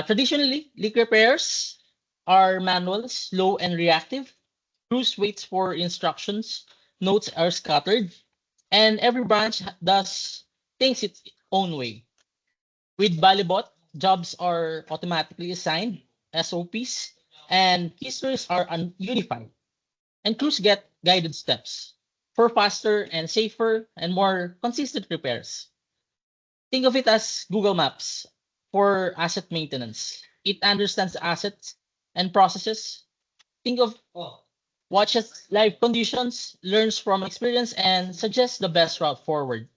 Traditionally, leak repairs are manual, slow, and reactive. Crews waits for instructions, notes are scattered, and every branch does things its own way. With Balibot, jobs are automatically assigned, SOPs, and histories are unified, and crews get guided steps for faster and safer and more consistent repairs. Think of it as Google Maps for asset maintenance. It understands assets and processes. Think of watches live conditions, learns from experience, and suggests the best route forward.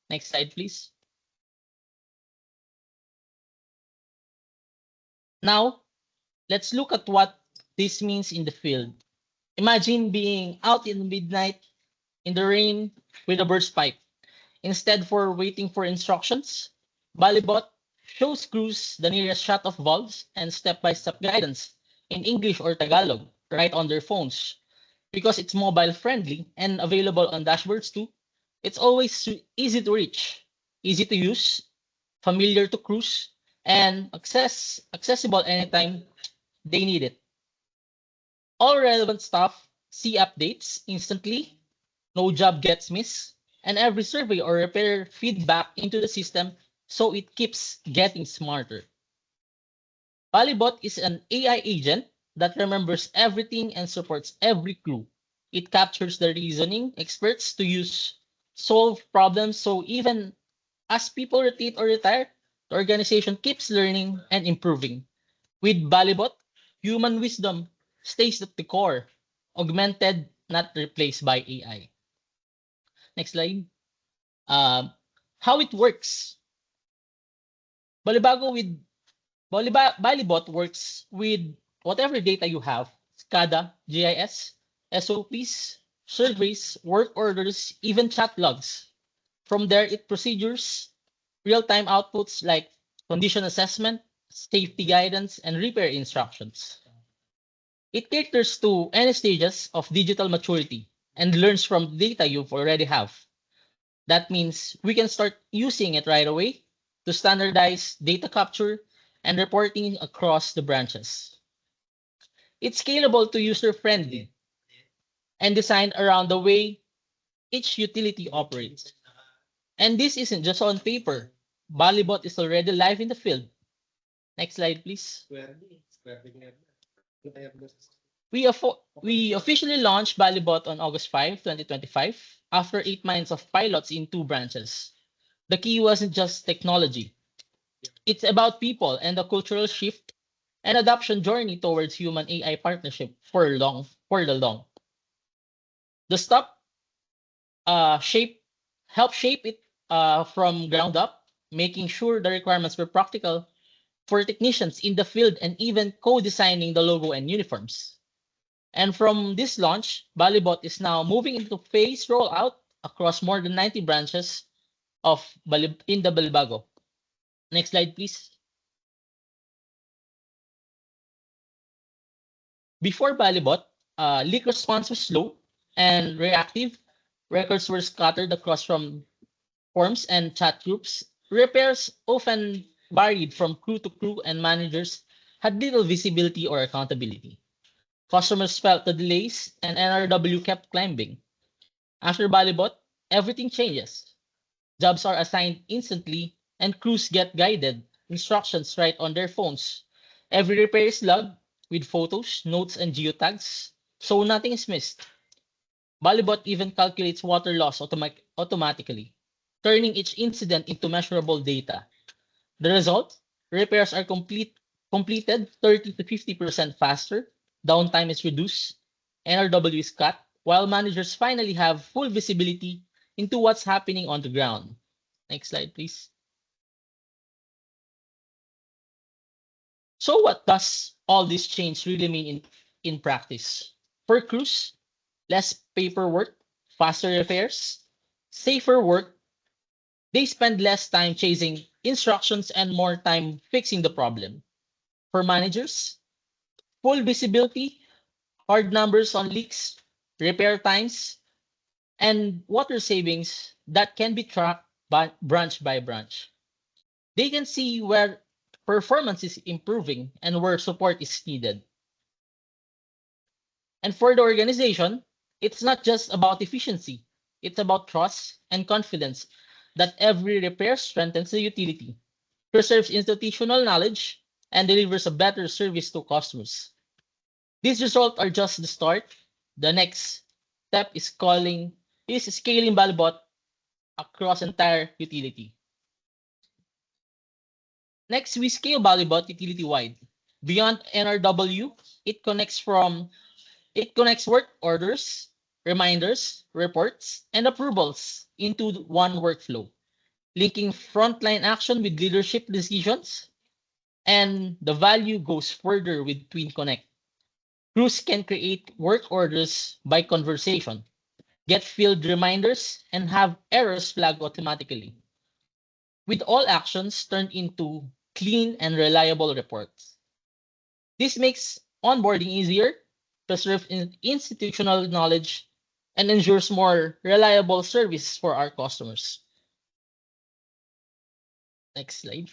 Next slide, please. Now, let's look at what this means in the field. Imagine being out in the midnight in the rain with a burst pipe. Instead for waiting for instructions, Balibot shows crews the nearest shot of valves and step-by-step guidance in English or Tagalog right on their phones. Because it's mobile friendly and available on dashboards too, it's always easy to reach, easy to use, familiar to crews, and accessible anytime they need it. All relevant stuff, see updates instantly, no job gets missed, and every survey or repair feedback into the system so it keeps getting smarter. Balibot is an AI agent that remembers everything and supports every clue. It captures the reasoning experts to use solve problems so even as people rotate or retire, the organization keeps learning and improving. With Balibot, human wisdom stays at the core, augmented, not replaced by AI. Next slide. Um, how it works. Balibago with Balibot works with whatever data you have, SCADA, GIS, SOPs, surveys, work orders, even chat logs. From there, it procedures real-time outputs like condition assessment, safety guidance, and repair instructions. It caters to any stages of digital maturity and learns from data you already have. That means we can start using it right away to standardize data capture and reporting across the branches. It's scalable to user-friendly and designed around the way each utility operates. And this isn't just on paper. Balibot is already live in the field. Next slide, please. We officially launched Balibot on August 5, 2025, after 8 months of pilots in 2 branches. The key wasn't just technology. It's about people and the cultural shift and adoption journey towards human AI partnership for the long. The stop shape help shape it from ground up, making sure the requirements were practical for technicians in the field and even co-designing the logo and uniforms. And from this launch, Balibot is now moving into phase rollout across more than 90 branches in the Balibago. Next slide, please. Before Balibot, leak response was slow and reactive. Records were scattered across from forums and chat groups. Repairs often varied from crew to crew, and managers had little visibility or accountability. Customers felt the delays, and NRW kept climbing. After Balibot, everything changes. Jobs are assigned instantly, and crews get guided instructions right on their phones. Every repair is logged with photos, notes, and geotags, so nothing is missed. Balibot even calculates water loss automatically, turning each incident into measurable data. The result? Repairs are completed 30 to 50% faster, downtime is reduced, NRW is cut, while managers finally have full visibility into what's happening on the ground. Next slide, please. So what does all this change really mean in practice? For crews, less paperwork, faster repairs, safer work. They spend less time chasing instructions and more time fixing the problem. For managers, full visibility, hard numbers on leaks, repair times, and water savings that can be tracked branch by branch. They can see where performance is improving and where support is needed. And for the organization, it's not just about efficiency, it's about trust and confidence that every repair strengthens the utility, preserves institutional knowledge, and delivers a better service to customers. These results are just the start. The next step is scaling Balbot across entire utility. Next, we scale Balibot utility-wide. Beyond NRW, it connects work orders, reminders, reports, and approvals into one workflow, linking frontline action with leadership decisions, and the value goes further with Twin Connect. Crews can create work orders by conversation, get field reminders, and have errors flagged automatically, with all actions turned into clean and reliable reports. This makes onboarding easier, preserves institutional knowledge, and ensures more reliable service for our customers. Next slide.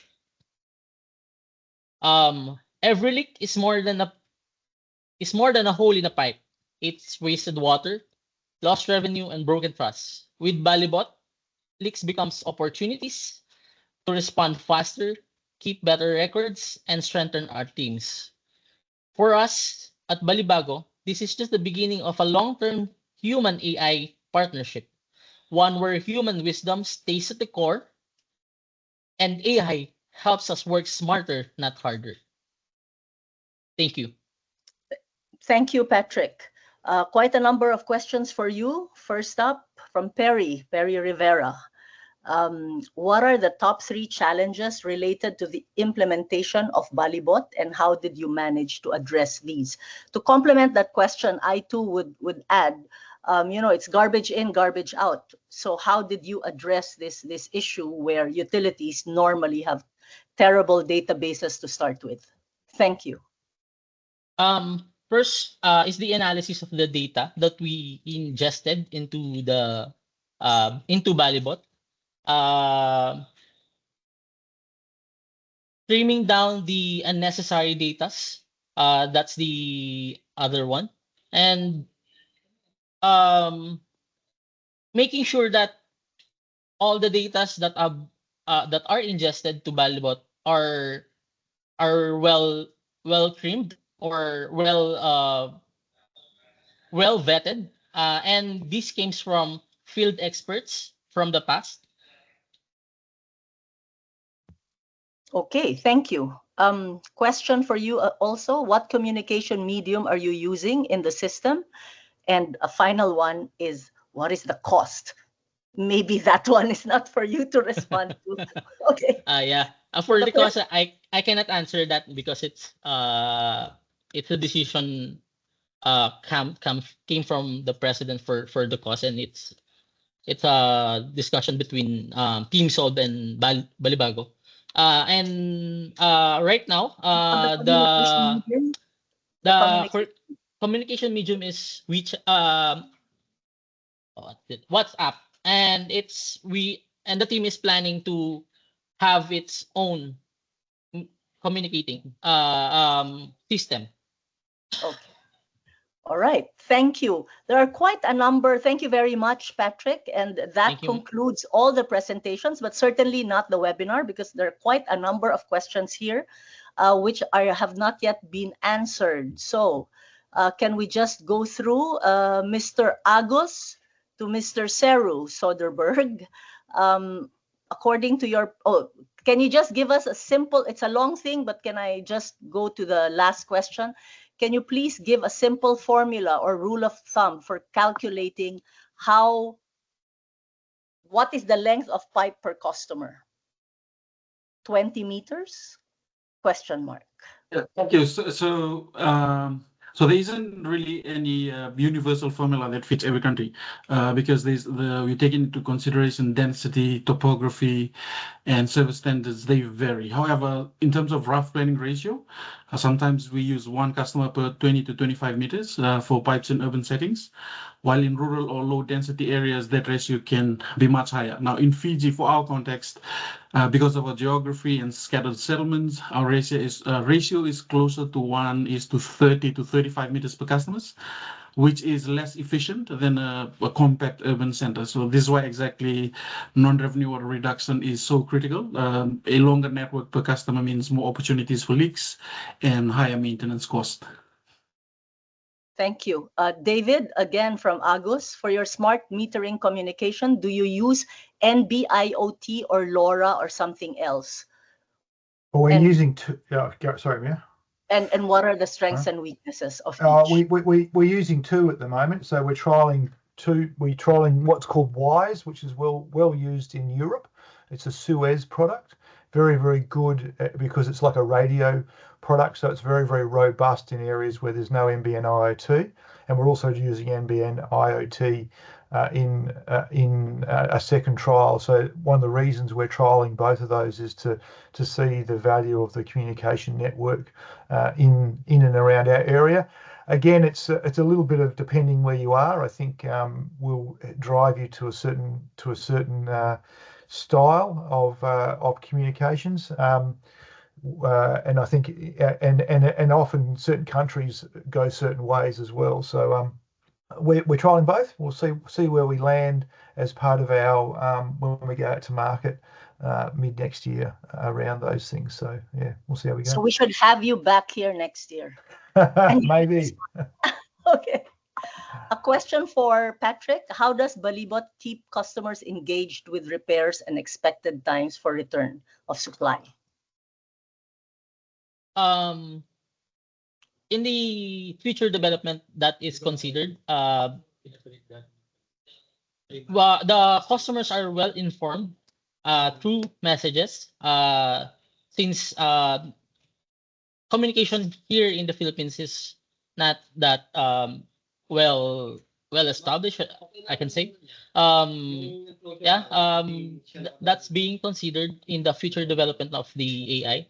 Every leak is more than a hole in a pipe. It's wasted water, lost revenue, and broken trust. With Balibot, leaks becomes opportunities to respond faster, keep better records, and strengthen our teams. For us at Balibago, this is just the beginning of a long-term human AI partnership, one where human wisdom stays at the core and AI helps us work smarter, not harder. Thank you. Thank you, Patrick. Quite a number of questions for you. First up, from Perry Rivera. What are the top 3 challenges related to the implementation of Balibot, and how did you manage to address these? To complement that question, I too would add, it's garbage in, garbage out. So how did you address this issue where utilities normally have terrible databases to start with? Thank you. First is the analysis of the data that we ingested into Balibot. Trimming down the unnecessary datas. That's the other one. And making sure that all the datas that are ingested to Balibot are well trimmed or well vetted, and this came from field experts from the past. Okay, thank you. Question for you also, what communication medium are you using in the system? And a final one is, what is the cost? Maybe that one is not for you to respond to. Okay. Yeah. For The the cost, I cannot answer that because it's a decision came from the president for the cost, and it's a discussion between Team Solve and Balibago. And right now, the communication medium, the communication. communication medium is WhatsApp, and the team is planning to have its own communicating system. Okay. All right. Thank you. There are quite a number. Thank you very much, Patrick. And that concludes all the presentations, but certainly not the webinar, because there are quite a number of questions here, which have not yet been answered. So can we just go through Mr. Agus to Mr. Seru Soderberg? According to your, can you just give us a simple, it's a long thing, but can I just go to the last question? Can you please give a simple formula or rule of thumb for calculating what is the length of pipe per customer? 20 meters? Question mark. Yeah, thank you. So there isn't really any universal formula that fits every country, because we take into consideration density, topography, and service standards. They vary. However, in terms of rough planning ratio, sometimes we use one customer per 20 to 25 meters for pipes in urban settings, while in rural or low density areas, that ratio can be much higher. Now in Fiji, for our context, because of our geography and scattered settlements, our ratio is closer to 1:30 to 35 meters per customers, which is less efficient than a compact urban center. So this is why exactly non-revenue water reduction is so critical. A longer network per customer means more opportunities for leaks and higher maintenance cost. Thank you. David, again from Agus, for your smart metering communication, do you use NB-IoT or LoRa or something else? We're using two. Sorry, Mia. And what are the strengths and weaknesses of each? We're using two at the moment. So we're trialing two. We're trialing what's called WISE, which is well used in Europe. It's a Suez product. Very, very good because it's like a radio product. So it's very, very robust in areas where there's no NBN IoT. And we're also using NBN IoT in a second trial. So one of the reasons we're trialing both of those is to see the value of the communication network in and around our area. Again, it's a little bit of depending where you are. I think will drive you to a certain style of communications. And I think and often certain countries go certain ways as well. So we're trialing both. We'll see where we land as part of our when we go out to market mid next year around those things. So yeah, we'll see how we go. So we should have you back here next year. Maybe. Okay. A question for Patrick. How does Balibot keep customers engaged with repairs and expected times for return of supply? In the future development that is considered, the customers are well informed through messages, since communication here in the Philippines is not that well established, I can say. That's being considered in the future development of the AI.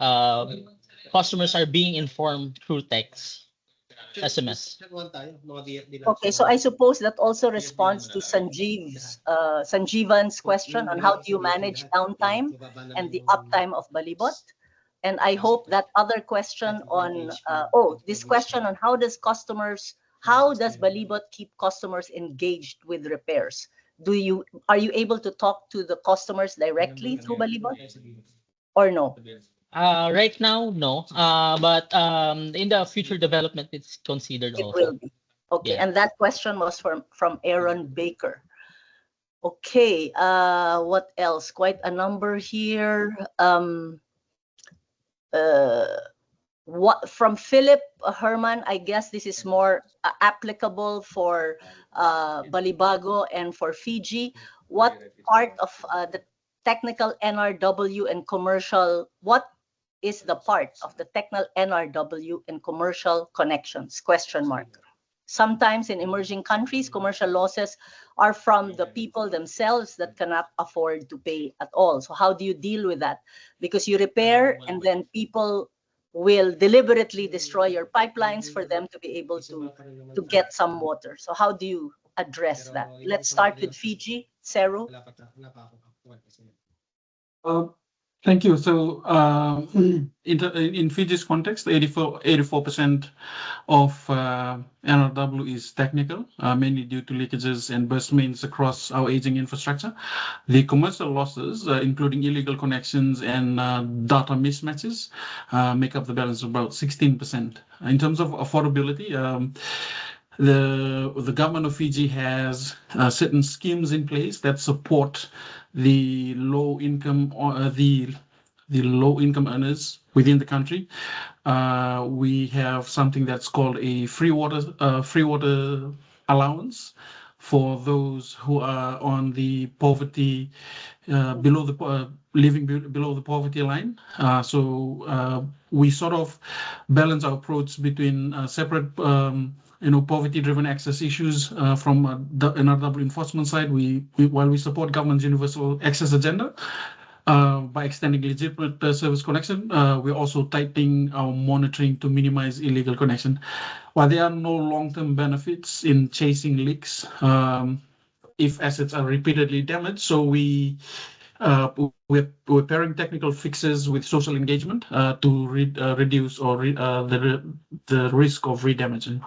Customers are being informed through text, SMS. Okay, so I suppose that also responds to Sanjeevan's question on how do you manage downtime and the uptime of Balibot. And I hope that other question on this question on how does Balibot keep customers engaged with repairs? are you able to talk to the customers directly through Balibago or no? Right now, no. But in the future development, it's considered It also. will be. Okay, Yeah. and that question was from Aaron Baker. Okay, what else? Quite a number here. What from Philip Herman? I guess this is more applicable for Balibago and for Fiji. What part of the technical NRW and commercial? What is the part of the technical NRW and commercial connections? Question mark. Sometimes in emerging countries, commercial losses are from the people themselves that cannot afford to pay at all. So how do you deal with that? Because you repair and then people will deliberately destroy your pipelines for them to be able to get some water. So how do you address that? Let's start with Fiji. Seru. Thank you. So in Fiji's context, 84% of NRW is technical, mainly due to leakages and burst mains across our aging infrastructure. The commercial losses, including illegal connections and data mismatches, make up the balance of about 16%. In terms of affordability, the government of Fiji has certain schemes in place that support the low income earners within the country. We have something that's called a free water allowance for those who are on the poverty living below the poverty line. So we sort of balance our approach between separate poverty-driven access issues from the NRW enforcement side. While we support government's universal access agenda by extending legitimate service connection, we're also tightening our monitoring to minimize illegal connection. While there are no long-term benefits in chasing leaks if assets are repeatedly damaged, so we're pairing technical fixes with social engagement to reduce the risk of redamaging.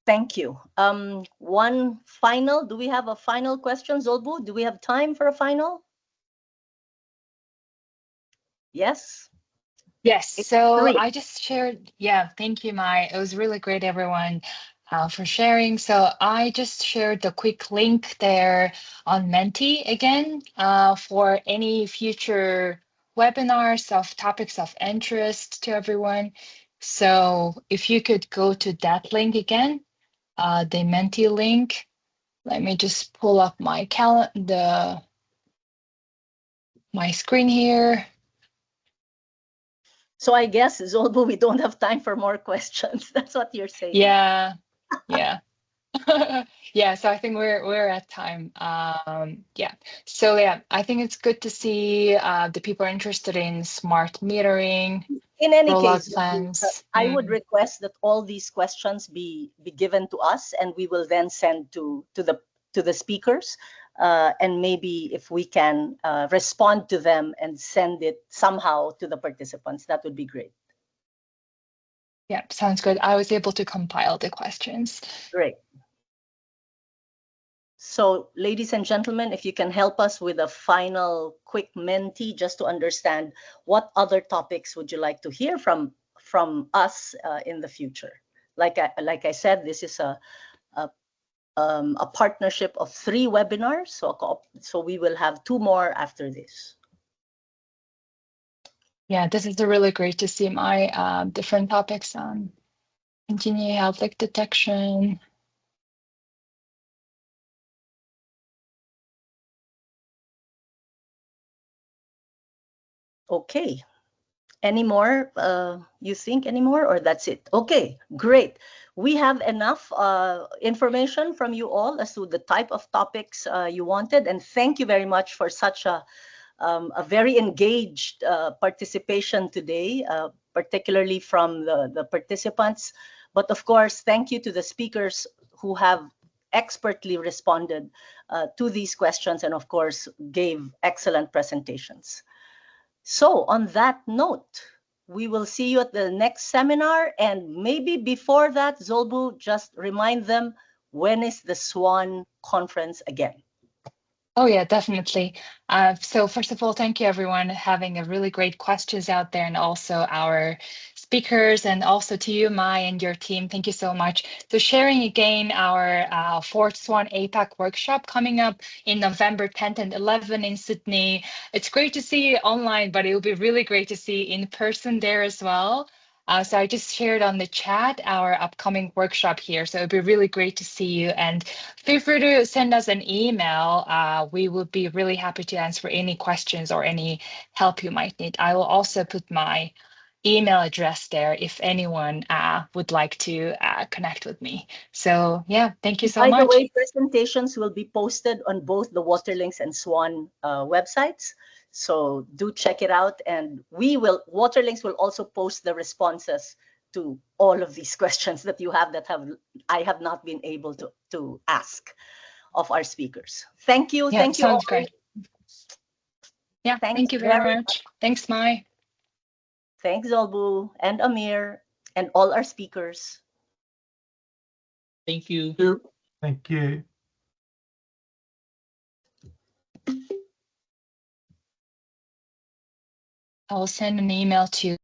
Thank you. One final, do we have a final question, Zolbu? Do we have time for a final? Yes? Yes, It's so 3. I just shared, yeah, thank you, Mai. It was really great, everyone, for sharing. So I just shared the quick link there on Menti again for any future webinars of topics of interest to everyone. So if you could go to that link again, the Menti link. Let me just pull up my my screen here. So I guess, Zolbu, we don't have time for more questions. That's what you're saying. Yeah, yeah. Yeah, so I think we're at time. Yeah. So yeah, I think it's good to see the people are interested in smart metering. In any rollout case, plans. I would request that all these questions be given to us, and we will then send to the speakers. And maybe if we can respond to them and send it somehow to the participants, that would be great. Yeah, sounds good. I was able to compile the questions. Great. So, ladies and gentlemen, if you can help us with a final quick Menti, just to understand what other topics would you like to hear from us in the future. Like I said, this is a partnership of 3 webinars, so we will have 2 more after this. Yeah, this is really great to see my different topics on continuing health leak detection. Okay. Any more? You think any more, or that's it? Okay, great. We have enough information from you all as to the type of topics you wanted, and thank you very much for such a very engaged participation today, particularly from the participants. But of course, thank you to the speakers who have expertly responded to these questions and of course gave excellent presentations. So on that note, we will see you at the next seminar, and maybe before that, Zolbu, just remind them when is the SWAN conference again? Oh yeah, definitely. So first of all, thank you everyone having a really great questions out there, and also our speakers, and also to you, Mai, and your team. Thank you so much. So sharing again our fourth SWAN APAC workshop coming up in November 10th and 11th in Sydney. It's great to see you online, but it will be really great to see you in person there as well. So I just shared on the chat our upcoming workshop here. So it'd be really great to see you, and feel free to send us an email. We would be really happy to answer any questions or any help you might need. I will also put my email address there if anyone would like to connect with me. So yeah, thank you so By much. the way, presentations will be posted on both the WaterLinks and SWAN websites. So do check it out, and WaterLinks will also post the responses to all of these questions that you have I have not been able to ask of our speakers. Thank you. Yeah, Thank you all. sounds great. Yeah, Thanks thank you very much. Thanks, Mai. Thanks, Zolbu and Amir and all our speakers. Thank you. Thank you. I'll send an email to